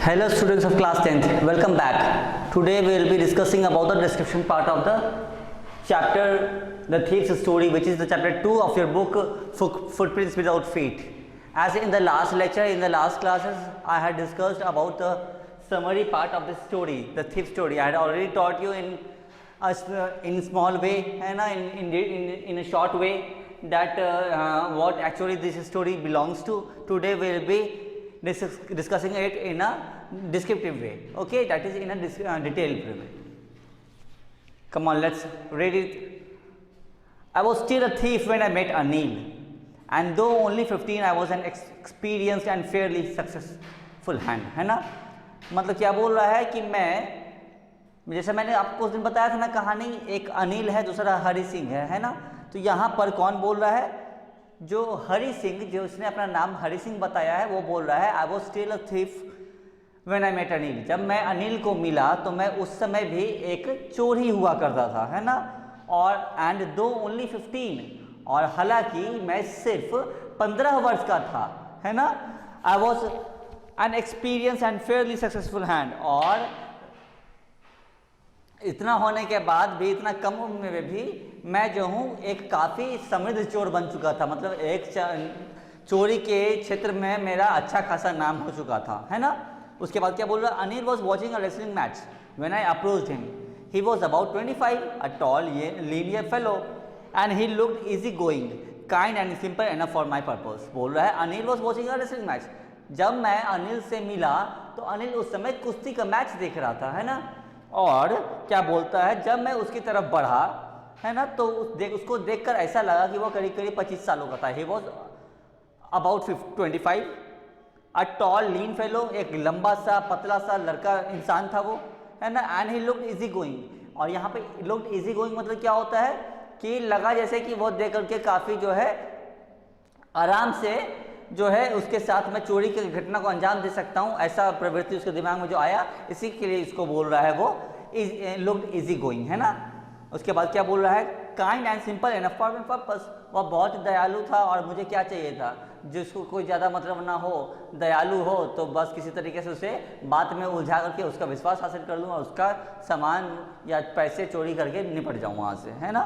Hello students of class 10th, welcome back. Today we will be discussing about the description part of the chapter The Thief's Story, which is the chapter 2 of your book Footprints Without Feet. As in the last lecture, in the last classes, I had discussed about the summary part of the story, the thief story. I had already taught you in small way and in a short way that what actually this story belongs to. Today we will be discussing it in a descriptive way, okay, that is in a detailed way. Come on, let's read it. I was still a thief when I met Anil, and though only 15 I was an experienced and fairly successful hand, है ना. मतलब क्या बोल रहा है कि मैं, जैसे मैंने आपको उस दिन बताया था ना कहानी, एक अनिल है दूसरा हरि सिंह है ना. तो यहाँ पर कौन बोल रहा है? जो हरि सिंह, जो उसने अपना नाम हरि सिंह बताया है, वो बोल रहा है I was still a thief when I met Anil. जब मैं अनिल को मिला तो मैं उस समय भी एक चोर ही हुआ करता था, है ना. और एंड दो ओनली 15, और हालांकि मैं सिर्फ 15 वर्ष का था, है ना. I was an experience and Fairlie successful hand, और इतना होने के बाद भी, इतना कम उम्र में भी मैं जो हूँ एक काफ़ी समृद्ध चोर बन चुका था. मतलब एक चोरी के क्षेत्र में मेरा अच्छा खासा नाम हो चुका था, है ना. उसके बाद क्या बोल रहा है? Anil was watching a wrestling match when I approached him. He was about 25, a tall linear fellow, and he looked easy going, kind and simple enough for my purpose. बोल रहा है Anil was watching a wrestling match. जब मैं अनिल से मिला तो अनिल उस समय कुश्ती का मैच देख रहा था, है ना. और क्या बोलता है, जब मैं उसकी तरफ बढ़ा, है ना, तो उसको देखकर ऐसा लगा कि वो करीब करीब 25 सालों का था. He was about 25, a tall lean fellow, एक लंबा सा पतला सा लड़का इंसान था वो, है ना. And he looked easy going, और यहाँ पे लुक्ड इजी गोइंग मतलब क्या होता है कि लगा जैसे कि वो देख करके काफ़ी जो है आराम से जो है उसके साथ मैं चोरी की घटना को अंजाम दे सकता हूँ, ऐसा प्रवृत्ति उसके दिमाग में जो आया, इसी के लिए इसको बोल रहा है वो लुक्ड इजी गोइंग, है ना. उसके बाद क्या बोल रहा है? Kind and simple enough for my purpose. वह बहुत दयालु था और मुझे क्या चाहिए था, जिसको कोई ज़्यादा मतलब ना हो, दयालु हो, तो बस किसी तरीके से उसे बात में उलझा करके उसका विश्वास हासिल कर लूँ और उसका सामान या पैसे चोरी करके निपट जाऊँ वहाँ से, है ना.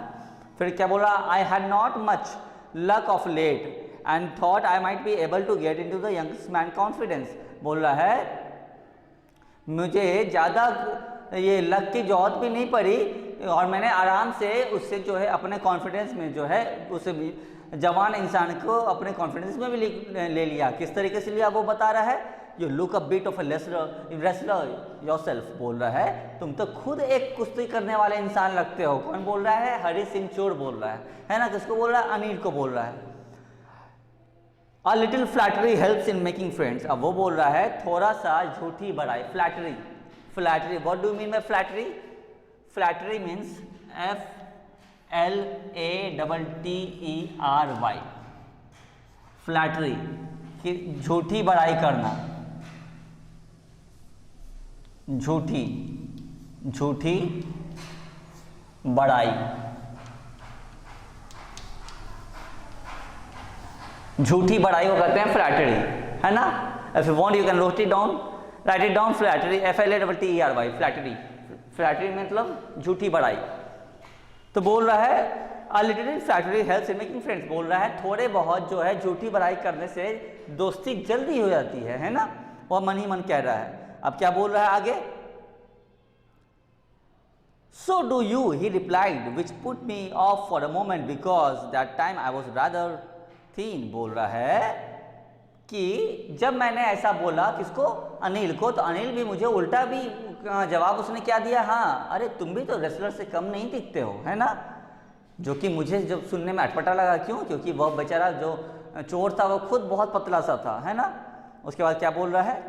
फिर क्या बोला? I had not much luck of late and thought I might be able to get into the young man confidence. बोल रहा है मुझे ज़्यादा ये लक की जरूरत भी नहीं पड़ी, और मैंने आराम से उससे जो है अपने कॉन्फिडेंस में जो है उस जवान इंसान को अपने कॉन्फिडेंस में भी ले लिया. किस तरीके से लिया वो बता रहा है. You look a bit of a wrestler yourself. बोल रहा है तुम तो खुद एक कुश्ती करने वाले इंसान लगते हो. कौन बोल रहा है? हरि सिंह चोर बोल रहा है ना. किसको बोल रहा है? अनिल को बोल रहा है. A little flattery helps in making friends. अब वो बोल रहा है थोड़ा सा झूठी बड़ाई, flattery. Flattery, what do you mean by flattery? Flattery means FLATTERY. Flattery कि झूठी बड़ाई करना, झूठी बड़ाई, झूठी बड़ाई को कहते हैं फ्लैटरी, है ना. If you want you can write it down flattery, FLATTERY, flattery. Flattery मतलब झूठी बड़ाई. तो बोल रहा है a little flattery helps in making friends. बोल रहा है थोड़े बहुत जो है झूठी बड़ाई करने से दोस्ती जल्दी हो जाती है ना. वह मन ही मन कह रहा है. अब क्या बोल रहा है आगे? So do you, he replied, which put me off for a moment because that time I was rather thin. बोल रहा है कि जब मैंने ऐसा बोला, किसको? अनिल को, तो अनिल भी मुझे उल्टा भी जवाब उसने क्या दिया? हाँ, अरे तुम भी तो रेसलर से कम नहीं दिखते हो, है ना. जो कि मुझे जब सुनने में अटपटा लगा. क्यों? क्योंकि वह बेचारा जो चोर था वो खुद बहुत पतला सा था, है ना. उसके बाद क्या बोल रहा है?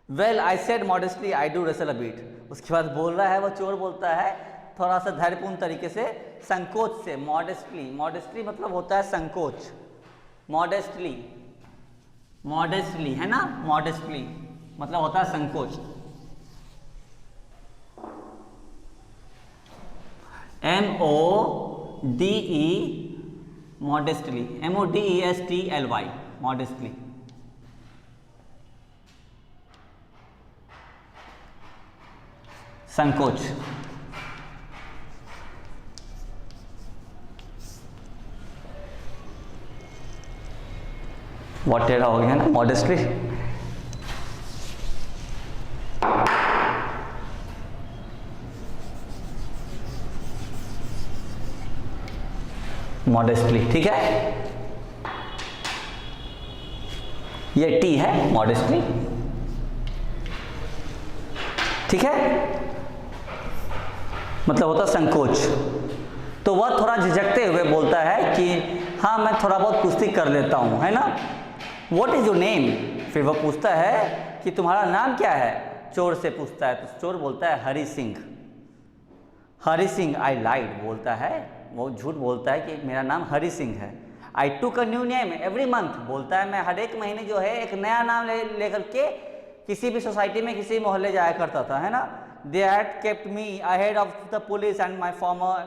Well I said modestly I do wrestle a bit. उसके बाद बोल रहा है, वो चोर बोलता है थोड़ा सा धैर्यपूर्ण तरीके से, संकोच से. मॉडेस्टली, मॉडेस्टली मतलब होता है संकोच. मॉडेस्टली है ना. मॉडेस्टली मतलब होता है संकोच. MODE modestly, MODESTLY, modestly. संकोच। वॉट टेढ़ा हो गया ना, मॉडेस्टली। मॉडेस्टली, ठीक है, ये टी है, मॉडेस्टली, ठीक है, मतलब होता संकोच। तो वह थोड़ा झिझकते हुए बोलता है कि हाँ मैं थोड़ा बहुत कुश्ती कर लेता हूँ, है ना। व्हाट इज योर नेम, फिर वह पूछता है कि तुम्हारा नाम क्या है, चोर से पूछता है। तो चोर बोलता है हरि सिंह। हरि सिंह, आई लाइड, बोलता है, वो झूठ बोलता है कि मेरा नाम हरि सिंह है। I took a new name every month, बोलता है मैं हर एक महीने जो है एक नया नाम लेकर के किसी भी सोसाइटी में किसी मोहल्ले जाया करता था, है ना। They had kept me ahead of the police and my farmer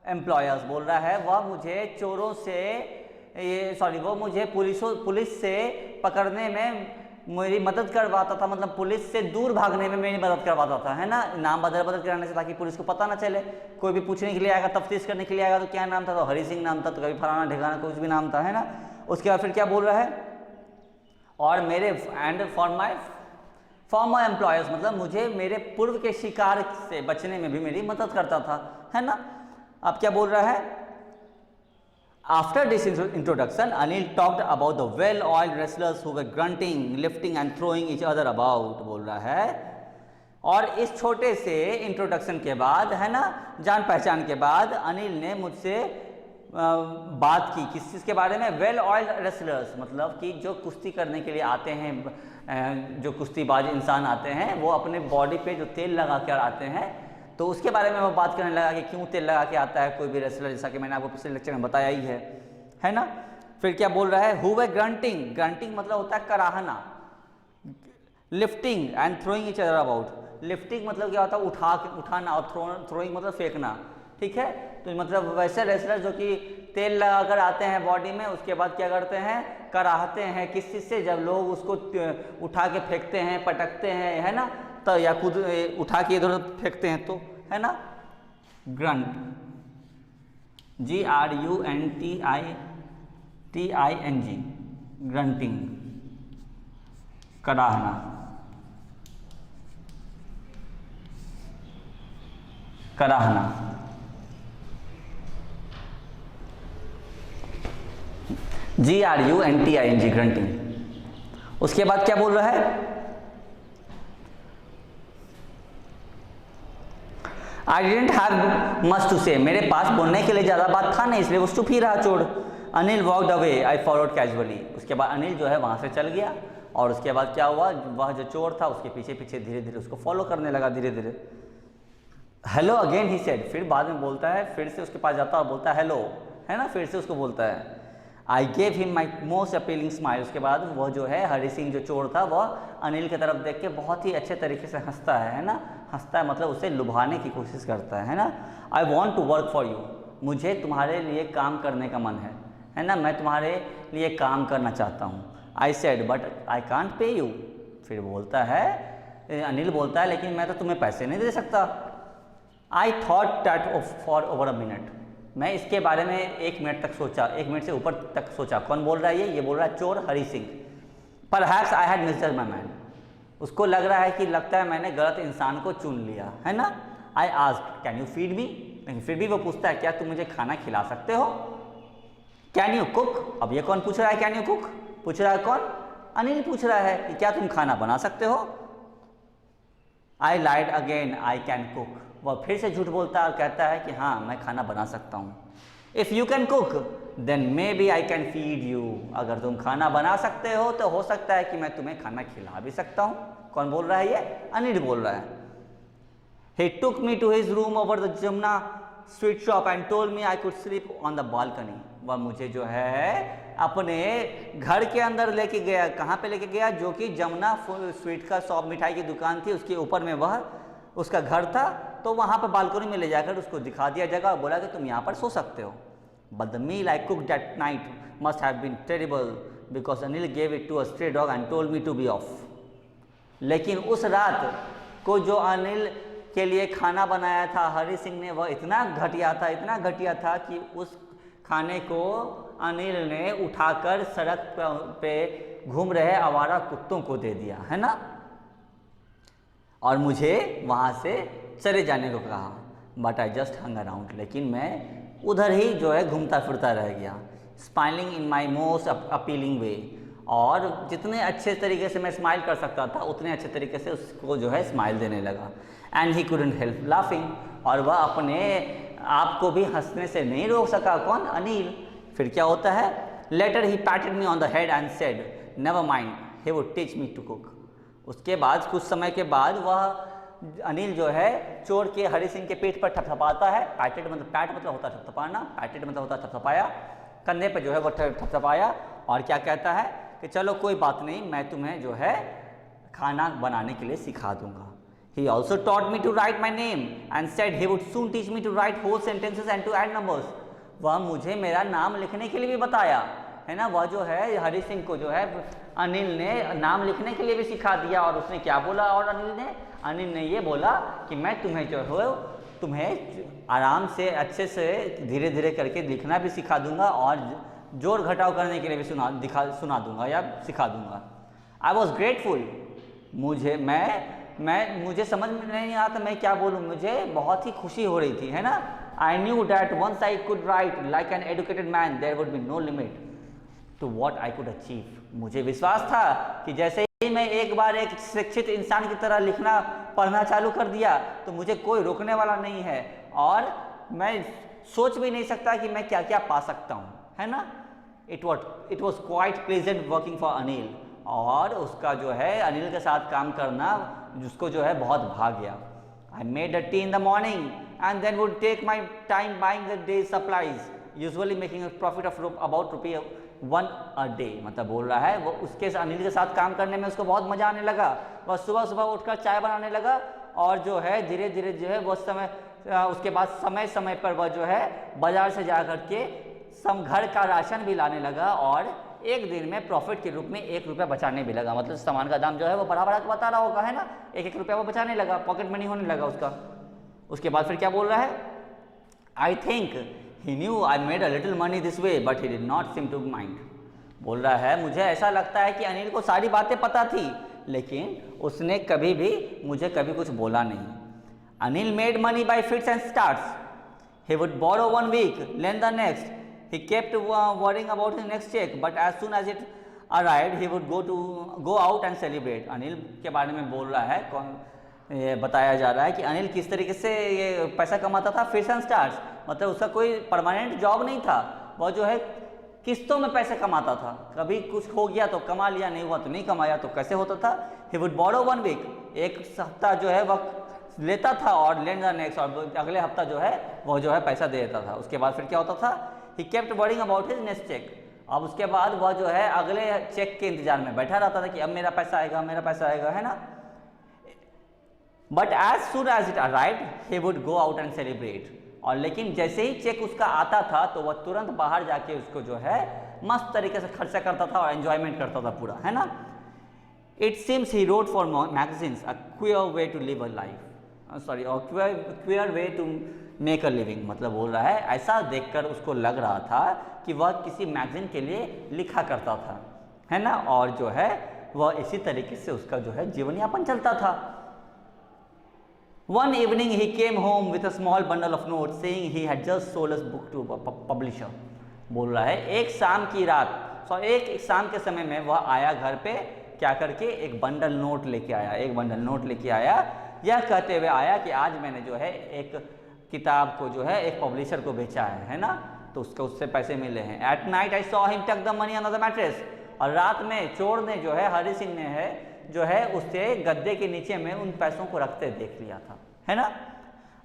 employers, बोल रहा है वह मुझे चोरों से वो मुझे पुलिस से पकड़ने में मेरी मदद करवाता था, मतलब पुलिस से दूर भागने में मेरी मदद करवाता था, है ना। नाम बदल कराने से, ताकि पुलिस को पता ना चले। कोई भी पूछने के लिए आएगा, तफ्तीश करने के लिए आएगा तो क्या नाम था, तो हरि सिंह नाम था, तो कभी फलाना ढिकाना कुछ भी नाम था, है ना। उसके बाद फिर क्या बोल रहा है, और मेरे एंड फॉर माई एम्प्लॉयर्स, मतलब मुझे मेरे पूर्व के शिकार से बचने में भी मेरी मदद करता था, है ना। अब क्या बोल रहा है, after this introduction Anil talked about the well oiled wrestlers who were grunting, lifting and throwing each other about, बोल रहा है। और इस छोटे से इंट्रोडक्शन के बाद, है ना, जान पहचान के बाद अनिल ने मुझसे बात की किस चीज़ के बारे में, वेल ऑयल्ड रेसलर्स, मतलब कि जो कुश्ती करने के लिए आते हैं, जो कुश्तीबाज इंसान आते हैं, वो अपने बॉडी पे जो तेल लगा कर आते हैं, तो उसके बारे में वो बात करने लगा कि क्यों तेल लगा के आता है कोई भी रेसलर, जैसा कि मैंने आपको पिछले लेक्चर में बताया ही है ना। फिर क्या बोल रहा है, हु वे ग्रंटिंग, ग्रंटिंग मतलब होता है कराहना, lifting and throwing each other about, lifting मतलब क्या होता है उठाना, और थ्रोइंग मतलब फेंकना, ठीक है। तो मतलब वैसे रेसलर जो कि तेल लगाकर आते हैं बॉडी में, उसके बाद क्या करते हैं, कराहते हैं किस चीज़ से, जब लोग उसको उठा के फेंकते हैं, पटकते हैं, है ना, तो या खुद उठा के इधर फेंकते हैं, तो है ना, ग्रंट, GRUNTING, ग्रंटिंग, कराहना, कराहना। GRUNTING, grunting. उसके बाद क्या बोल रहा है, I didn't have much to say, मेरे पास बोलने के लिए ज़्यादा बात था नहीं, इसलिए वो चुप ही रहा चोर। Anil walked away, I followed casually, उसके बाद अनिल जो है वहाँ से चल गया, और उसके बाद क्या हुआ, वह जो चोर था उसके पीछे पीछे धीरे धीरे उसको फॉलो करने लगा, धीरे धीरे। हेलो अगेन ही सेड, फिर बाद में बोलता है, फिर से उसके पास जाता है और बोलता है हेलो, है ना, फिर से उसको बोलता है। I gave him my most appealing smile, उसके बाद वह जो है हरि सिंह जो चोर था, वह अनिल की तरफ देख के बहुत ही अच्छे तरीके से हंसता है ना, हंसता है मतलब उसे लुभाने की कोशिश करता है ना। I want to work for you, मुझे तुम्हारे लिए काम करने का मन है ना, मैं तुम्हारे लिए काम करना चाहता हूँ। I said but I can't pay you, फिर बोलता है, अनिल बोलता है लेकिन मैं तो तुम्हें पैसे नहीं दे सकता। I thought that for over a minute, मैं इसके बारे में 1 मिनट तक सोचा, 1 मिनट से ऊपर तक सोचा। कौन बोल रहा है ये बोल रहा है चोर Hari Singh. Perhaps I had misjudged my man, उसको लग रहा है कि लगता है मैंने गलत इंसान को चुन लिया, है ना। I asked can you feed me, लेकिन फिर भी वो पूछता है क्या तुम मुझे खाना खिला सकते हो। कैन यू कुक, अब ये कौन पूछ रहा है, कैन यू कुक पूछ रहा है कौन, अनिल पूछ रहा है कि क्या तुम खाना बना सकते हो। आई लाइड अगेन आई कैन कुक, वह फिर से झूठ बोलता है और कहता है कि हाँ मैं खाना बना सकता हूँ। If you can cook then maybe I can feed you, अगर तुम खाना बना सकते हो तो हो सकता है कि मैं तुम्हें खाना खिला भी सकता हूँ। कौन बोल रहा है ये, अनिल बोल रहा है। He took me to his room over the Jamna sweet shop and told me I could sleep on the balcony. वह मुझे जो है अपने घर के अंदर लेके गया, कहाँ पे लेके गया, जो कि जमुना स्वीट का शॉप मिठाई की दुकान थी उसके ऊपर में वह उसका घर था, तो वहाँ पर बालकनी में ले जाकर उसको दिखा दिया जगह और बोला कि तुम यहाँ पर सो सकते हो। But the meal I cooked that night must have been terrible because Anil gave it to a stray dog and told me to be off. लेकिन उस रात को जो अनिल के लिए खाना बनाया था हरि सिंह ने, वह इतना घटिया था कि उस खाने को अनिल ने उठाकर सड़क पे घूम रहे आवारा कुत्तों को दे दिया, है ना, और मुझे वहाँ से चले जाने को कहा। But I just hung around, लेकिन मैं उधर ही जो है घूमता फिरता रह गया, smiling in my most appealing way, और जितने अच्छे तरीके से मैं स्माइल कर सकता था उतने अच्छे तरीके से उसको जो है स्माइल देने लगा। And he couldn't help laughing, और वह अपने आप को भी हंसने से नहीं रोक सका। कौन? अनिल। फिर क्या होता है? Later he patted me on the head and said never mind he would teach me to cook. उसके बाद कुछ समय के बाद वह अनिल जो है चोर के हरि सिंह के पीठ पर थपथपाता है। पैटेड मतलब पैट मतलब होता है थपथपाना, पैटेड मतलब होता है थपथपाया, कंधे पर जो है वो थपथपाया, और क्या कहता है कि चलो कोई बात नहीं, मैं तुम्हें जो है खाना बनाने के लिए सिखा दूंगा। He also taught me to write my name and said he would soon teach me to write whole sentences and to add numbers. वह मुझे मेरा नाम लिखने के लिए भी बताया, है ना। वह जो है हरि सिंह को जो है अनिल ने नाम लिखने के लिए भी सिखा दिया। और उसने क्या बोला? और अनिल ने ये बोला कि मैं तुम्हें जो है तुम्हें आराम से अच्छे से धीरे धीरे करके लिखना भी सिखा दूंगा, और जोड़ घटाव करने के लिए भी सुना दूंगा या सिखा दूंगा। आई वॉज ग्रेटफुल, मुझे समझ में नहीं आता मैं क्या बोलूँ, मुझे बहुत ही खुशी हो रही थी, है ना। I knew that once I could write like an educated man there would be no limit to what I could achieve. मुझे विश्वास था कि जैसे ही मैं एक बार एक शिक्षित इंसान की तरह लिखना पढ़ना चालू कर दिया तो मुझे कोई रोकने वाला नहीं है, और मैं सोच भी नहीं सकता कि मैं क्या क्या पा सकता हूँ, है ना। It was quite pleasant working for Anil, और उसका जो है अनिल के साथ काम करना जिसको जो है बहुत भाग गया। I made a tea in the morning and then would take my time buying the day supplies, usually making a profit of about ₹1 a day। मतलब बोल रहा है वो उसके अनिल के साथ काम करने में उसको बहुत मजा आने लगा। वह सुबह सुबह उठकर चाय बनाने लगा, और जो है धीरे धीरे जो है वो उसके बाद समय समय पर वह जो है बाजार से जा कर के घर का राशन भी लाने लगा, और एक दिन में प्रॉफिट के रूप में ₹1 बचाने भी लगा। मतलब सामान का दाम जो है वो बढ़ा बता रहा होगा, है ना। एक रुपया वो बचाने लगा, पॉकेट मनी होने लगा उसका। उसके बाद फिर क्या बोल रहा है? I think he knew I made a little money this way but he did not seem to mind. बोल रहा है मुझे ऐसा लगता है कि अनिल को सारी बातें पता थी, लेकिन उसने कभी भी मुझे कभी कुछ बोला नहीं। Anil made money by fits and starts, he would borrow 1 week, lend the next. He kept worrying about his next check, but as soon as it arrived, he would go out and celebrate. Anil के बारे में बोल रहा है, ये बताया जा रहा है कि अनिल किस तरीके से ये पैसा कमाता था। फिट्स एंड स्टार्ट्स मतलब उसका कोई परमानेंट जॉब नहीं था, वह जो है किस्तों में पैसे कमाता था। कभी कुछ हो गया तो कमा लिया, नहीं हुआ तो नहीं कमाया। तो कैसे होता था? He would borrow 1 week, एक सप्ताह जो है वह लेता था, और लेंड द नेक्स्ट, और अगले हफ्ता जो है वो जो है पैसा दे देता था। उसके बाद फिर क्या होता था? He kept worrying about his next check. अब उसके बाद वह जो है अगले चेक के इंतजार में बैठा रहता था कि अब मेरा पैसा आएगा, है ना। But as soon as it arrived, he would go out and celebrate. और लेकिन जैसे ही चेक उसका आता था तो वह तुरंत बाहर जाके उसको जो है मस्त तरीके से खर्चा करता था और एंजॉयमेंट करता था पूरा, है ना। It seems he wrote for magazines, a queer way to live a life. Queer way to make a living। मतलब बोल रहा है ऐसा देखकर उसको लग रहा था कि वह किसी मैगजीन के लिए लिखा करता था, है ना। और जो है वह इसी तरीके से उसका जो है जीवन यापन चलता था। One evening he came home with a small bundle of notes saying he had just sold his book to a publisher। बोल रहा है एक शाम के समय में वह आया घर पे, क्या करके एक बंडल नोट लेके आया, यह कहते हुए आया कि आज मैंने जो है एक किताब को जो है एक पब्लिशर को बेचा है ना, तो उससे पैसे मिले हैं। At night I saw him tuck the money under the mattress. और रात में चोर ने जो है हरि सिंह ने जो है उससे गद्दे के नीचे में उन पैसों को रखते देख लिया था, है ना।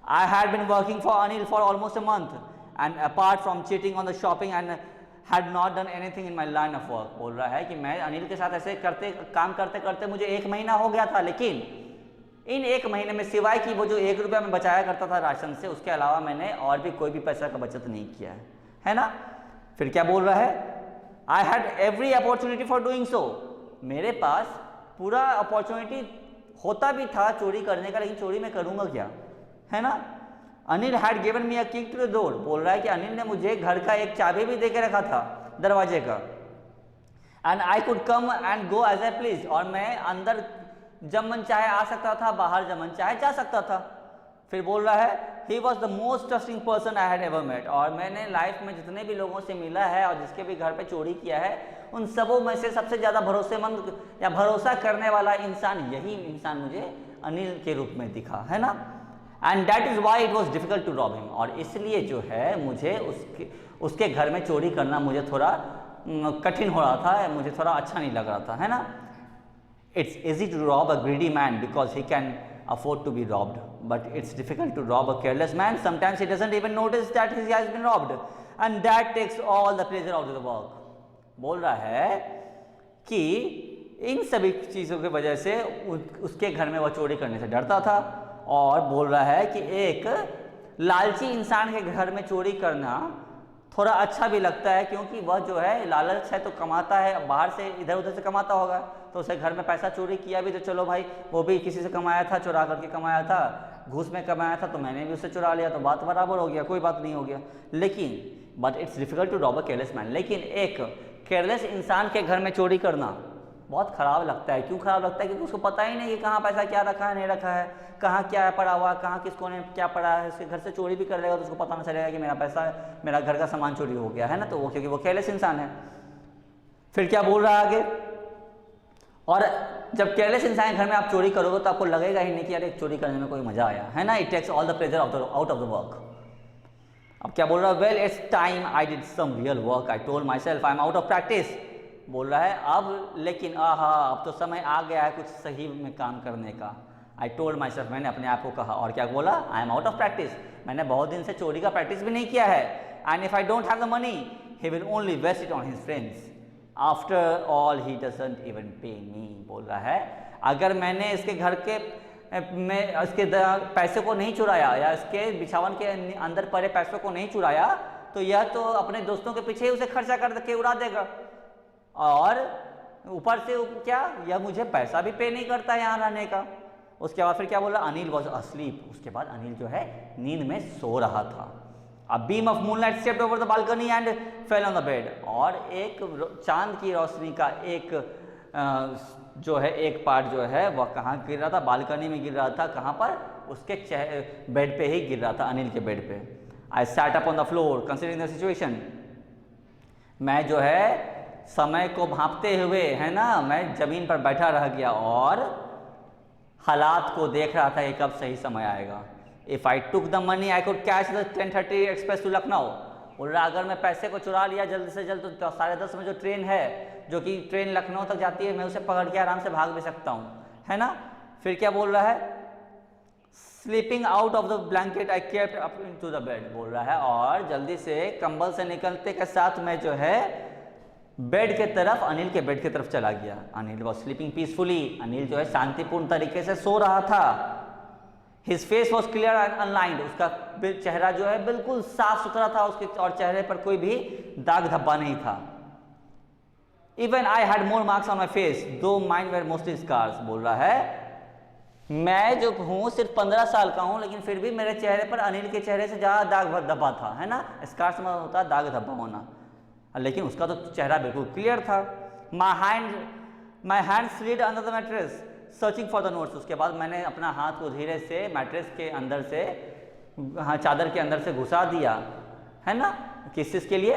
I had been working for Anil for almost a month and apart from cheating on the shopping and had not done anything in my line of work. बोल रहा है कि मैं अनिल के साथ ऐसे काम करते करते मुझे 1 महीना हो गया था, लेकिन इन 1 महीने में सिवाय कि वो जो ₹1 में बचाया करता था राशन से, उसके अलावा मैंने और भी कोई भी पैसा का बचत नहीं किया है ना। फिर क्या बोल रहा है? I had every opportunity for doing so. मेरे पास पूरा अपॉर्चुनिटी होता भी था चोरी करने का, लेकिन चोरी मैं करूँगा क्या, है ना। अनिल हैड गिवन मी अ की टू द डोर, बोल रहा है कि अनिल ने मुझे घर का एक चाबी भी दे के रखा था, दरवाजे का। And I could come and go as I please, और मैं अंदर जब मन चाहे आ सकता था, बाहर जब मन चाहे जा सकता था। फिर बोल रहा है he was the most trusting person I had ever met, और मैंने लाइफ में जितने भी लोगों से मिला है और जिसके भी घर पे चोरी किया है, उन सबों में से सबसे ज़्यादा भरोसेमंद या भरोसा करने वाला इंसान यही इंसान मुझे अनिल के रूप में दिखा, है ना। And that is why it was difficult to rob him, और इसलिए जो है मुझे उसके घर में चोरी करना मुझे थोड़ा कठिन हो रहा था, मुझे थोड़ा अच्छा नहीं लग रहा था, है ना। It's easy to rob a greedy man because he can afford to be robbed, but it's difficult to rob a careless man. Sometimes he doesn't even notice that he has been robbed, and that takes all the pleasure out of the work. बोल रहा है कि इन सभी चीज़ों की वजह से उसके घर में वह चोरी करने से डरता था, और बोल रहा है कि एक लालची इंसान के घर में चोरी करना थोड़ा अच्छा भी लगता है, क्योंकि वह जो है लालच है तो कमाता है, बाहर से इधर उधर से कमाता होगा, तो उसे घर में पैसा चोरी किया भी तो चलो भाई वो भी किसी से कमाया था, चुरा करके कमाया था, घूस में कमाया था, तो मैंने भी उससे चुरा लिया, तो बात बराबर हो गया, कोई बात नहीं हो गया। लेकिन but it's difficult to rob a careless man, लेकिन एक केयरलेस इंसान के घर में चोरी करना बहुत ख़राब लगता है। क्यों ख़राब लगता है? क्योंकि उसको पता ही नहीं कि कहाँ पैसा क्या रखा है, नहीं रखा है, कहाँ क्या पड़ा हुआ, कहाँ किस कोने क्या पड़ा है। उसके घर से चोरी भी कर लेगा तो उसको पता ना चलेगा कि मेरा पैसा, मेरा घर का सामान चोरी हो गया, है ना। तो वो क्योंकि वो केयरलेस इंसान है। फिर क्या बोल रहा है आगे, और जब केयरलेस इंसान के घर में आप चोरी करोगे तो आपको लगेगा ही नहीं कि यार चोरी करने में कोई मजा आया, है ना। It takes all the pleasure out of the work. अब क्या बोल रहा है, well it's time I did some real work, I told myself I am out of practice. बोल रहा है अब लेकिन अब तो समय आ गया है कुछ सही में काम करने का। आई टोल्ड माई सेल्फ, मैंने अपने आप को कहा, और क्या बोला, आई एम आउट ऑफ प्रैक्टिस, मैंने बहुत दिन से चोरी का प्रैक्टिस भी नहीं किया है। And if I don't have the money he will only waste it on his friends, after all he doesn't even pay me. बोल रहा है अगर मैंने इसके घर के में इसके पैसे को नहीं चुराया या इसके बिछावन के अंदर पड़े पैसों को नहीं चुराया, तो यह तो अपने दोस्तों के पीछे ही उसे खर्चा करके उड़ा देगा, और ऊपर से क्या यह मुझे पैसा भी पे नहीं करता यहाँ रहने का। उसके बाद फिर क्या बोला, अनिल वॉज अस्लीप, उसके बाद अनिल जो है नींद में सो रहा था। A beam of moonlight stepped over the balcony and fell on the bed, और एक चांद की रोशनी का एक जो है एक पार्ट जो है वह कहाँ गिर रहा था, बालकनी में गिर रहा था। कहाँ पर, उसके बेड पे ही गिर रहा था, अनिल के बेड पे। I sat up on the floor considering the situation, मैं जो है समय को भांपते हुए, है ना, मैं जमीन पर बैठा रह गया और हालात को देख रहा था कि कब सही समय आएगा। If I took the money, I could catch the 10:30 express to Lucknow. बोल रहा अगर मैं पैसे को चुरा लिया जल्द से जल्द तो 10:30 में जो ट्रेन है, जो कि ट्रेन लखनऊ तक जाती है, मैं उसे पकड़ के आराम से भाग भी सकता हूँ, है ना। फिर क्या बोल रहा है, sleeping out of the blanket I kept up into the bed. बोल रहा है और जल्दी से कंबल से निकलते के साथ मैं जो है बेड के तरफ, अनिल के बेड की तरफ चला गया। Anil was sleeping peacefully, Anil जो है शांतिपूर्ण तरीके से सो रहा था। His face was clear and unlined, उसका चेहरा जो है बिल्कुल साफ सुथरा था, उसके और चेहरे पर कोई भी दाग धब्बा नहीं था। Even I had more marks on my face, though mine were mostly scars। बोल रहा है मैं जो हूँ सिर्फ 15 साल का हूँ, लेकिन फिर भी मेरे चेहरे पर अनिल के चेहरे से ज़्यादा दाग धब्बा था, है ना। स्कार्स में होता है दाग धब्बा होना, लेकिन उसका तो चेहरा बिल्कुल क्लियर था। My hand slid under the mattress searching for the notes. उसके बाद मैंने अपना हाथ को धीरे से मैट्रेस के अंदर से, हाँ, चादर के अंदर से घुसा दिया, है ना, किस चीज़ के लिए,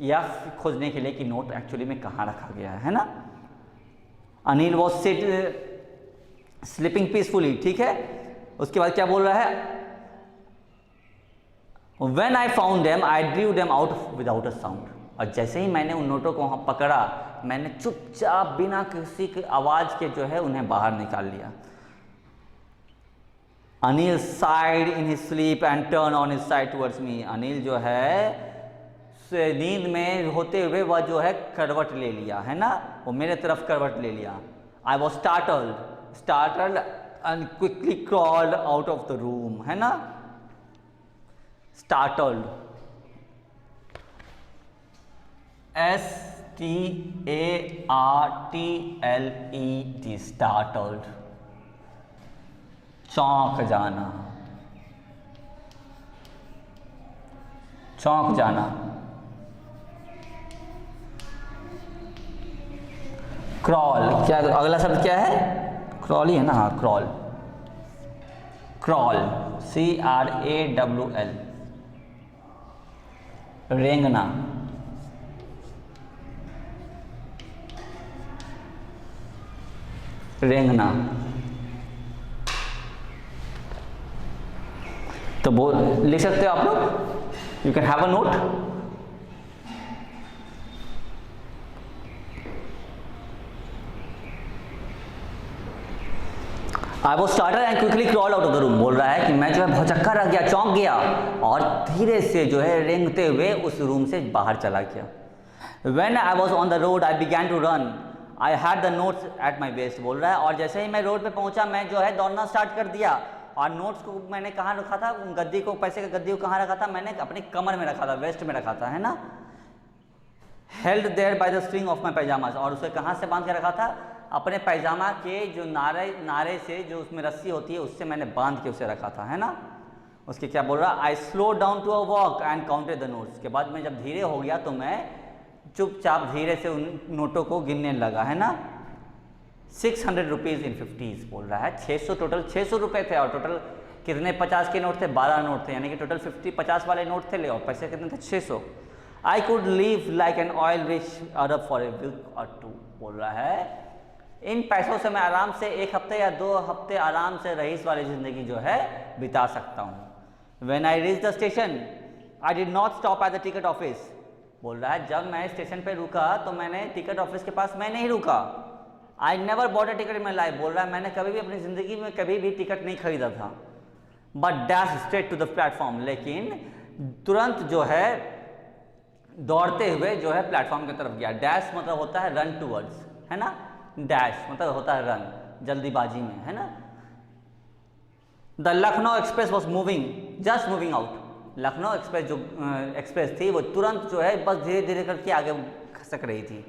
या खोजने के लिए कि नोट एक्चुअली में कहाँ रखा गया है ना। Anil was sit sleeping peacefully, ठीक है। उसके बाद क्या बोल रहा है, when I found them I drew them out without a sound. और जैसे ही मैंने उन नोटों को पकड़ा, मैंने चुपचाप बिना किसी की आवाज़ के जो है उन्हें बाहर निकाल लिया। Anil side in his sleep and turn on his side towards me. Anil जो है नींद में होते हुए वह जो है करवट ले लिया, है ना, वो मेरे तरफ करवट ले लिया। I was startled and quickly crawled out of the room, है ना। स्टार्टल्ड, STARTLED, startled, चौंक जाना, चौंक जाना। क्रॉल, क्या अगला शब्द क्या है? क्रॉल ही है ना? हाँ, क्रॉल। Crawl, CRAWL। रेंगना, रेंगना। तो बोल लिख सकते हो आप लोग, you can have a note. I was starter and quickly crawl out of the room. बोल रहा है कि मैं जो है बहुत चक्कर रह गया, चौंक गया और धीरे से जो है रेंगते हुए उस रूम से बाहर चला गया। When I was on the road, I began to run. I had the notes at my waist। बोल रहा है और जैसे ही मैं रोड पे पहुंचा मैं जो है दौड़ना स्टार्ट कर दिया और नोट्स को मैंने कहाँ रखा था? गद्दी को, पैसे का गद्दी को कहाँ रखा था? मैंने अपनी कमर में रखा था, वेस्ट में रखा था, है ना। Held there by the string of my pajamas। और उसे कहाँ से बांध के रखा था? अपने पैजामा के जो नारे से, जो उसमें रस्सी होती है, उससे मैंने बांध के उसे रखा था, है ना। उसके क्या बोल रहा? I slow down to a walk and counted the notes. के बाद मैं जब धीरे हो गया तो मैं चुपचाप धीरे से उन नोटों को गिनने लगा, है ना। 600 रुपीज़ इन 50s। बोल रहा है 600, टोटल 600 रुपये थे और टोटल कितने 50 के नोट थे? 12 नोट थे, यानी कि टोटल 50 वाले नोट थे ले, और पैसे कितने थे? 600। I could live like an oil rich Arab for a week or two. बोल रहा है इन पैसों से मैं आराम से 1 हफ्ते या 2 हफ्ते आराम से रईस वाली ज़िंदगी जो है बिता सकता हूँ। When I reached the station, I did not stop at the ticket office। बोल रहा है जब मैं स्टेशन पे रुका तो मैंने टिकट ऑफिस के पास मैं नहीं रुका। I never bought a ticket in my life। बोल रहा है मैंने कभी भी अपनी ज़िंदगी में कभी भी टिकट नहीं खरीदा था। But dash straight to the platform। लेकिन तुरंत जो है दौड़ते हुए जो है प्लेटफॉर्म की तरफ गया। डैश मतलब होता है रन टूवर्ड्स, है ना। डैश मतलब होता है रन, जल्दीबाजी में, है ना। The Lucknow express was moving, just moving out. Lucknow express जो एक्सप्रेस थी वो तुरंत जो है बस धीरे धीरे करके आगे खसक रही थी।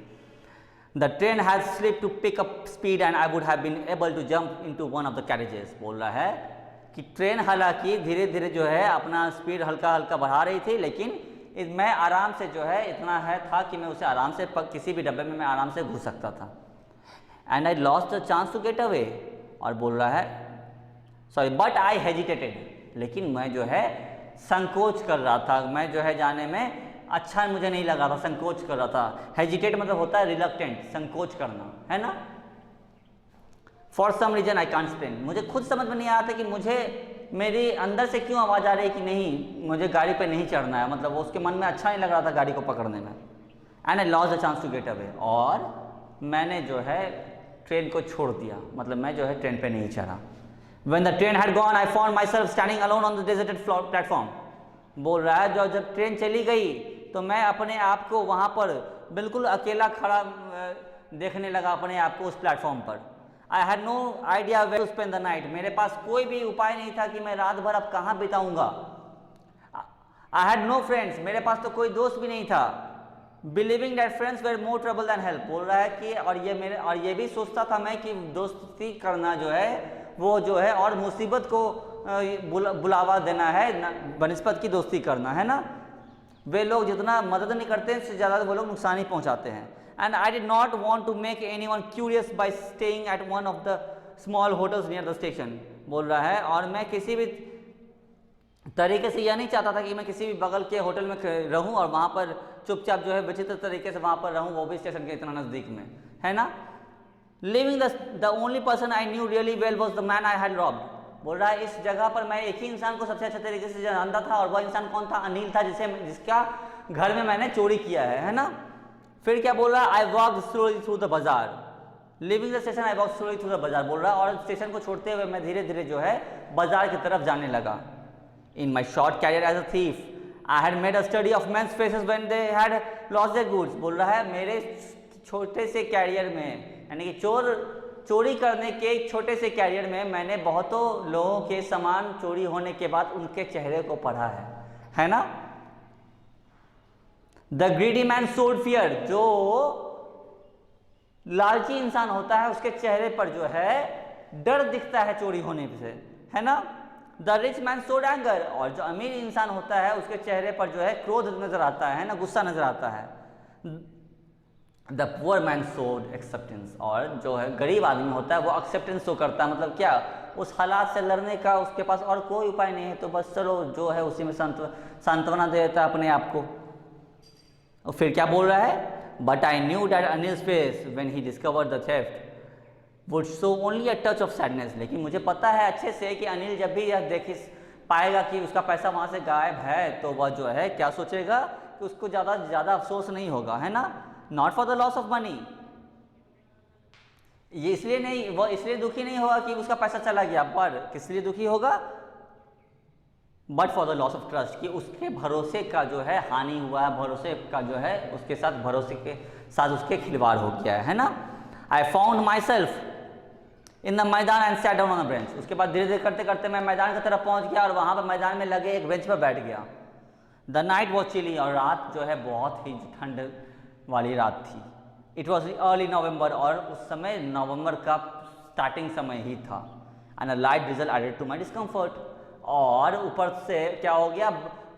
The train has slip to pick up speed and I would have been able to jump into one of the carriages. बोल रहा है कि ट्रेन हालांकि धीरे धीरे जो है अपना स्पीड हल्का हल्का बढ़ा रही थी, लेकिन मैं आराम से जो है इतना है था कि मैं उसे आराम से किसी भी डब्बे में मैं आराम से घुस सकता था। And I lost the chance to get away. और बोल रहा है सॉरी बट आई हेजिटेटेड। लेकिन मैं जो है संकोच कर रहा था, मैं जो है जाने में अच्छा मुझे नहीं लगा था, संकोच कर रहा था। हेजिटेट मतलब होता है रिलक्टेंट, संकोच करना, है ना। For some reason I can't explain. मुझे खुद समझ में नहीं आ रहा था कि मुझे मेरी अंदर से क्यों आवाज़ आ रही है कि नहीं मुझे गाड़ी पे नहीं चढ़ना है, मतलब वो उसके मन में अच्छा नहीं लग रहा था गाड़ी को पकड़ने में। And I lost the chance to get away. और मैंने जो है ट्रेन को छोड़ दिया, मतलब मैं जो है ट्रेन पे नहीं चढ़ा। When the train had gone, I found myself standing alone on the deserted platform। बोल रहा है जब ट्रेन चली गई तो मैं अपने आप को वहाँ पर बिल्कुल अकेला खड़ा देखने लगा अपने आप को उस प्लेटफॉर्म पर। I had no idea where to spend the night। मेरे पास कोई भी उपाय नहीं था कि मैं रात भर अब कहाँ बिताऊंगा। I had no friends। मेरे पास तो कोई दोस्त भी नहीं था। Believing that friends were more trouble than help। बोल रहा है कि और ये भी सोचता था मैं कि दोस्ती करना जो है वो जो है और मुसीबत को बुलावा देना है बनिस्बत की दोस्ती करना, है ना। वे लोग जितना मदद नहीं करते उससे ज़्यादा वो लोग नुकसान ही पहुंचाते हैं। And I did not want to make anyone curious by staying at one of the small hotels near the station. बोल रहा है और मैं किसी भी तरीके से यह नहीं चाहता था कि मैं किसी भी बगल के होटल में रहूं और वहाँ पर चुपचाप जो है विचित्र तरीके से वहाँ पर रहूं, वो भी स्टेशन के इतना नज़दीक में, है ना। Living the only person I knew really well was the man I had robbed। बोल रहा है इस जगह पर मैं एक ही इंसान को सबसे अच्छे तरीके से जानता था और वह इंसान कौन था? अनिल था, जिसका घर में मैंने चोरी किया है ना। फिर क्या बोल रहा है? I walk slowly through the bazaar. Leaving the station I walk slowly through the bazaar. बोल रहा है और स्टेशन को छोड़ते हुए मैं धीरे धीरे जो है बाजार की तरफ जाने लगा। In my short career as a thief I had made a study of men's faces when they had lost their goods. बोल रहा है मेरे छोटे से कैरियर में, यानी कि चोरी करने के एक छोटे से कैरियर में मैंने बहुतों लोगों के सामान चोरी होने के बाद उनके चेहरे को पढ़ा है ना। The greedy man showed fear. जो लालची इंसान होता है उसके चेहरे पर जो है डर दिखता है चोरी होने से, है ना। The rich man showed anger, और जो अमीर इंसान होता है उसके चेहरे पर जो है क्रोध नजर आता है ना, गुस्सा नजर आता है। The poor man showed acceptance, और जो है गरीब आदमी होता है वो एक्सेप्टेंस शो करता है, मतलब क्या, उस हालात से लड़ने का उसके पास और कोई उपाय नहीं है, तो बस चलो जो है उसी में सांत्वना दे देता है अपने आप को। और फिर क्या बोल रहा है, but I knew that Anil's face when he discovered the theft would show only a touch of sadness, लेकिन मुझे पता है अच्छे से कि अनिल जब भी यह देख पाएगा कि उसका पैसा वहाँ से गायब है, तो वह जो है क्या सोचेगा कि उसको ज़्यादा अफसोस नहीं होगा, है ना। Not for the loss of money, ये इसलिए नहीं, वह इसलिए दुखी नहीं होगा कि उसका पैसा चला गया, पर किस लिए दुखी होगा, but for the loss of trust, कि उसके भरोसे का जो है हानि हुआ है, भरोसे का जो है उसके साथ भरोसे के साथ उसके खिलवाड़ हो गया है ना। I found myself in the maidan and sat down on the bench, उसके बाद धीरे धीरे करते करते मैं मैदान की तरफ पहुंच गया और वहां पर मैदान में लगे एक बेंच पर बैठ गया। द नाइट वॉज चिली, और रात जो है बहुत ही ठंड वाली रात थी। इट वॉज अर्ली नवंबर, और उस समय नवंबर का स्टार्टिंग समय ही था। And a light drizzle added to my discomfort, और ऊपर से क्या हो गया,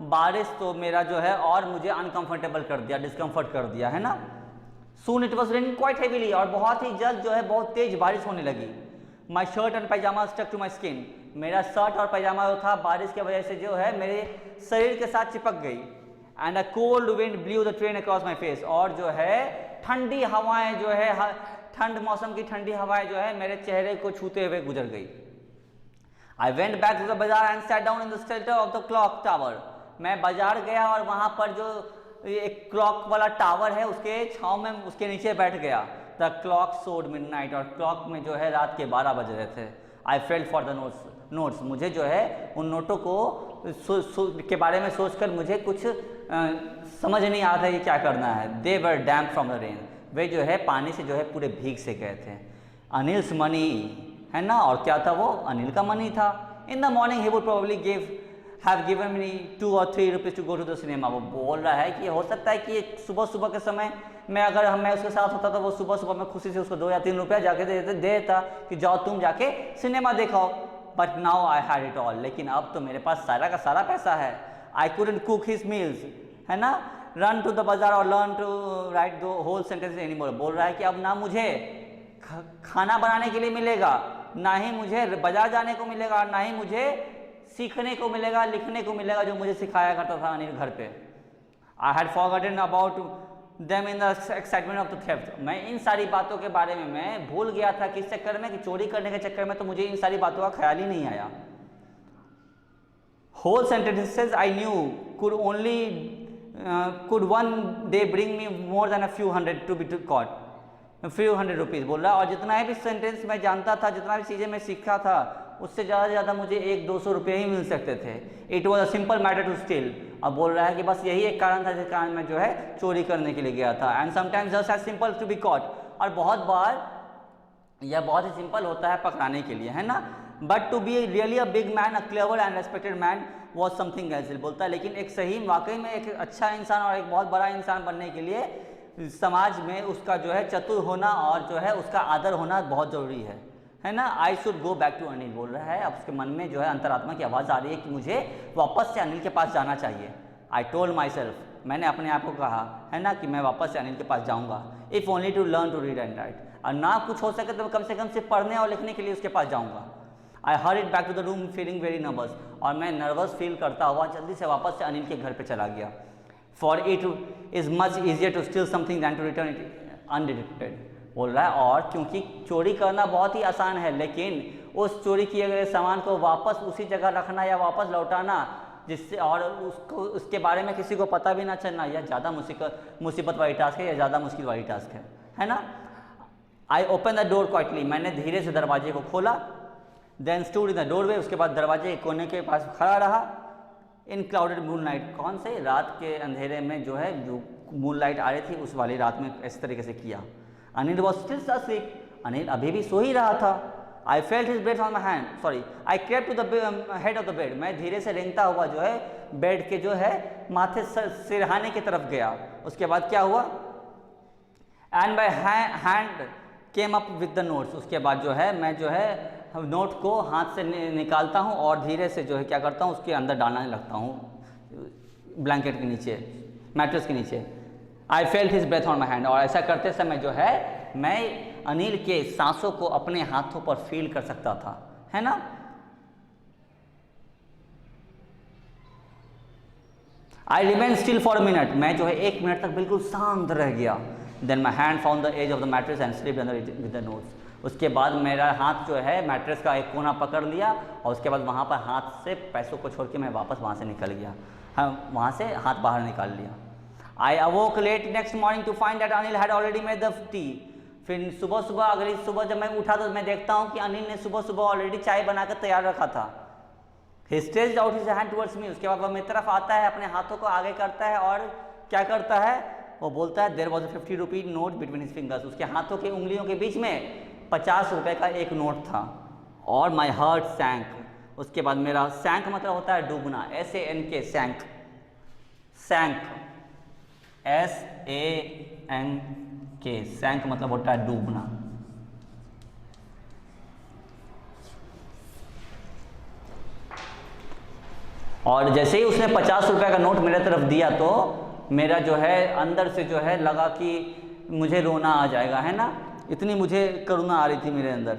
बारिश तो मेरा जो है और मुझे अनकंफर्टेबल कर दिया, डिस्कम्फर्ट कर दिया, है ना। Soon it was raining quite heavily, और बहुत ही जल्द जो है बहुत तेज बारिश होने लगी। My shirt and pyjama stuck to my skin, मेरा शर्ट और पैजामा जो था बारिश की वजह से जो है मेरे शरीर के साथ चिपक गई। And a cold wind blue the train across my face, और जो है ठंडी हवाएं जो है, ठंड मौसम की ठंडी हवाएं जो है मेरे चेहरे को छूते हुए गुजर गई। I went back to the bazaar and sat down in the shelter of the clock tower, मैं बाजार गया और वहां पर जो एक क्लॉक वाला टावर है उसके छांव में उसके नीचे बैठ गया। द क्लॉक शोड मिडनाइट, और क्लॉक में जो है रात के 12 बज रहे थे। I felt for the notes, मुझे जो है उन नोटों को के बारे में सोचकर मुझे कुछ समझ नहीं आ रहा ये क्या करना है। दे वर डैम्प फ्रॉम द रेन, वे जो है पानी से जो है पूरे भीग से गए थे। अनिल्स मनी, है ना, और क्या था वो, अनिल का मनी था। In the morning he would probably have given me 2 or 3 rupees to go to the cinema, वो बोल रहा है कि हो सकता है कि सुबह सुबह के समय मैं अगर मैं उसके साथ होता तो वो सुबह सुबह में खुशी से उसको 2 या 3 रुपया जाके दे देता कि जाओ तुम जाके सिनेमा देखो। But now I had it all, लेकिन अब तो मेरे पास सारा का सारा पैसा है। I couldn't cook his meals, है ना, run to the bazaar or learn to write the whole sentence anymore, बोल रहा है कि अब ना मुझे खाना बनाने के लिए मिलेगा, ना ही मुझे बाजार जाने को मिलेगा, और ना ही मुझे सीखने को मिलेगा, लिखने को मिलेगा जो मुझे सिखाया करता था अनिल घर पे। I had forgotten about them in the excitement of the theft, मैं इन सारी बातों के बारे में मैं भूल गया था किस चक्कर में, कि चोरी करने के चक्कर में, तो मुझे इन सारी बातों का ख्याल ही नहीं आया। Whole sentences I knew could one day bring me more than a few hundred to be caught, few hundred rupees बोल रहा है, और जितना भी सेंटेंस मैं जानता था, जितना भी चीज़ें मैं सीखा था, उससे ज़्यादा से ज़्यादा मुझे 100-200 रुपये ही मिल सकते थे। It was a simple matter to steal, अब बोल रहा है कि बस यही एक कारण था जिस कारण मैं जो है चोरी करने के लिए गया था। And sometimes just as simple to be caught, और बहुत बार यह बहुत ही सिंपल होता है पकड़ाने के लिए, है ना। But to be really a big man, a clever and respected man was something else, बोलता है, लेकिन एक सही वाकई में एक अच्छा इंसान और एक बहुत बड़ा इंसान बनने के लिए समाज में उसका जो है चतुर होना और जो है उसका आदर होना बहुत ज़रूरी है ना। I should go back to Anil, बोल रहा है, अब उसके मन में जो है अंतरात्मा की आवाज़ आ रही है कि मुझे वापस से अनिल के पास जाना चाहिए। आई टोल्ड माई सेल्फ, मैंने अपने आप को कहा, है ना, कि मैं वापस से अनिल के पास जाऊँगा। If only to learn to read and write, और ना कुछ हो सके तो कम से कम सिर्फ पढ़ने और लिखने के लिए उसके पास जाऊँगा। I hurried back to the room feeling very nervous, और मैं नर्वस फील करता हुआ जल्दी से वापस से अनिल के घर पे चला गया। For it is much easier to steal something than to return it undetected, बोल रहा है, और क्योंकि चोरी करना बहुत ही आसान है, लेकिन उस चोरी किए गए सामान को वापस उसी जगह रखना या वापस लौटाना, जिससे और उसको उसके बारे में किसी को पता भी ना चलना, यह ज़्यादा मुसीबत वाली टास्क है, या ज़्यादा मुश्किल वाली टास्क है ना। I open the door quietly, मैंने धीरे से दरवाजे को खोला। Then stood in the doorway, उसके बाद दरवाजे के कोने के पास खड़ा रहा। इन क्लाउडेड मून लाइट, कौन से, रात के अंधेरे में जो है जो मून लाइट आ रही थी उस वाली रात में इस तरीके से किया। Anil was still asleep, Anil अभी भी सो ही रहा था। I felt his breath on my hand, sorry I crept to the head of the bed, मैं धीरे से रेंगता हुआ जो है बेड के जो है माथे सिरहाने की तरफ गया। उसके बाद क्या हुआ, and my hand came up with the notes, उसके बाद जो है मैं जो है नोट को हाथ से निकालता हूँ और धीरे से जो है क्या करता हूँ उसके अंदर डालने लगता हूँ ब्लैंकेट के नीचे, मैट्रेस के नीचे। I felt his breath on my hand, और ऐसा करते समय जो है मैं अनिल के सांसों को अपने हाथों पर फील कर सकता था, है ना। I remain still for a minute, मैं जो है 1 मिनट तक बिल्कुल शांत रह गया। Then my hand found the edge of the mattress and slipped under it with the notes. उसके बाद मेरा हाथ जो है मैट्रेस का एक कोना पकड़ लिया और उसके बाद वहाँ पर हाथ से पैसों को छोड़ के मैं वापस वहाँ से निकल गया। हाँ, वहाँ से हाथ बाहर निकाल लिया। I awoke late next morning to find that Anil had already made the tea. फिर सुबह अगली सुबह जब मैं उठा तो मैं देखता हूँ कि अनिल ने सुबह ऑलरेडी चाय बनाकर तैयार रखा था। He stretched out his hand towards me, उसके बाद वह मेरी तरफ आता है, अपने हाथों को आगे करता है और क्या करता है, वो बोलता है there was a 50 rupee note between his fingers. उसके हाथों के उंगलियों के बीच में 50 रुपये का एक नोट था और माई हार्ट सैंक। उसके बाद मेरा सैंक मतलब होता है डूबना, SANK सैंक, सैंक SANK सैंक मतलब होता है डूबना। और जैसे ही उसने 50 रुपये का नोट मेरे तरफ दिया तो मेरा जो है अंदर से जो है लगा कि मुझे रोना आ जाएगा, है ना, इतनी मुझे करुणा आ रही थी मेरे अंदर।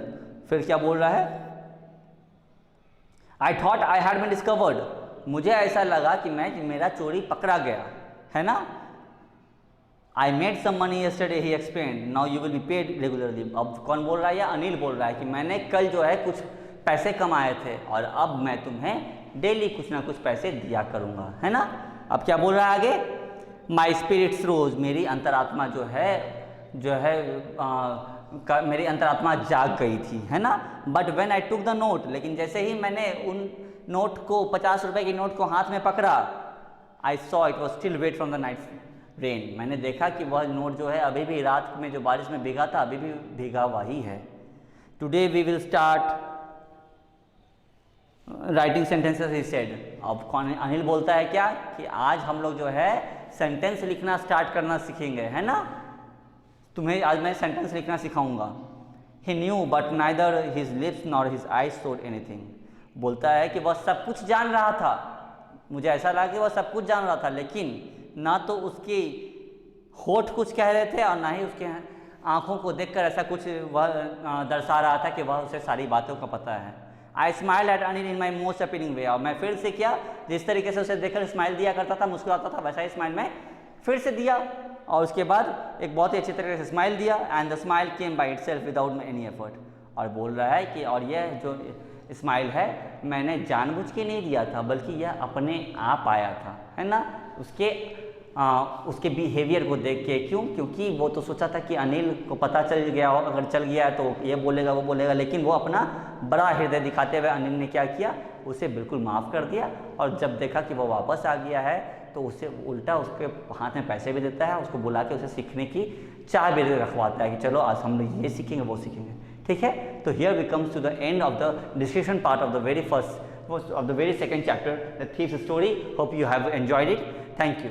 फिर क्या बोल रहा है, I thought I had been discovered, मुझे ऐसा लगा कि मेरा चोरी पकड़ा गया, है ना। I made some money yesterday he explained, now you will be paid regularly. अब कौन बोल रहा है, या अनिल बोल रहा है कि मैंने कल जो है कुछ पैसे कमाए थे और अब मैं तुम्हें डेली कुछ ना कुछ पैसे दिया करूँगा, है ना। अब क्या बोल रहा है आगे, माई स्पिरिट्स रोज, मेरी अंतरात्मा जो है मेरी अंतरात्मा जाग गई थी, है ना। But when I took the note, लेकिन जैसे ही मैंने उन नोट को 50 रुपये की नोट को हाथ में पकड़ा, I saw it was still wet from the night rain, मैंने देखा कि वह नोट जो है अभी भी रात में जो बारिश में भीगा था अभी भी भीगा हुआ ही है। Today we will start writing sentences he said. अब कौन, अनिल बोलता है क्या कि आज हम लोग जो है सेंटेंस लिखना स्टार्ट करना सीखेंगे, है ना, तुम्हें आज मैं सेंटेंस लिखना सिखाऊंगा। He knew but neither his lips nor his eyes showed anything, बोलता है कि वह सब कुछ जान रहा था, मुझे ऐसा लगा कि वह सब कुछ जान रहा था, लेकिन ना तो उसकी होठ कुछ कह रहे थे और ना ही उसके आँखों को देखकर ऐसा कुछ वह दर्शा रहा था कि वह उसे सारी बातों का पता है। I smile at Anil in my most appealing way, और मैं फिर से क्या, जिस तरीके से उसे देखकर स्माइल दिया करता था, मुस्कुराता था, वैसा ही स्माइल मैं फिर से दिया और उसके बाद एक बहुत ही अच्छी तरीके से स्माइल दिया। And the smile came by it self without any effort, और बोल रहा है कि और यह जो स्माइल है मैंने जानबूझ के नहीं दिया था, बल्कि यह अपने आप आया था, है ना, उसके बिहेवियर को देख के। क्यों, क्योंकि वो तो सोचा था कि अनिल को पता चल गया हो, अगर चल गया तो ये बोलेगा वो बोलेगा, लेकिन वो अपना बड़ा हृदय दिखाते हुए अनिल ने क्या किया, उसे बिल्कुल माफ़ कर दिया। और जब देखा कि वो वापस आ गया है तो उसे उल्टा उसके हाथ में पैसे भी देता है, उसको बुला के उसे सीखने की चाह भी रखवाता है कि चलो आज हम लोग ये सीखेंगे वो सीखेंगे, ठीक है। तो here we comes to the end of the discussion part of the very first of the very second chapter, the thief's story. Hope you have enjoyed it. Thank you.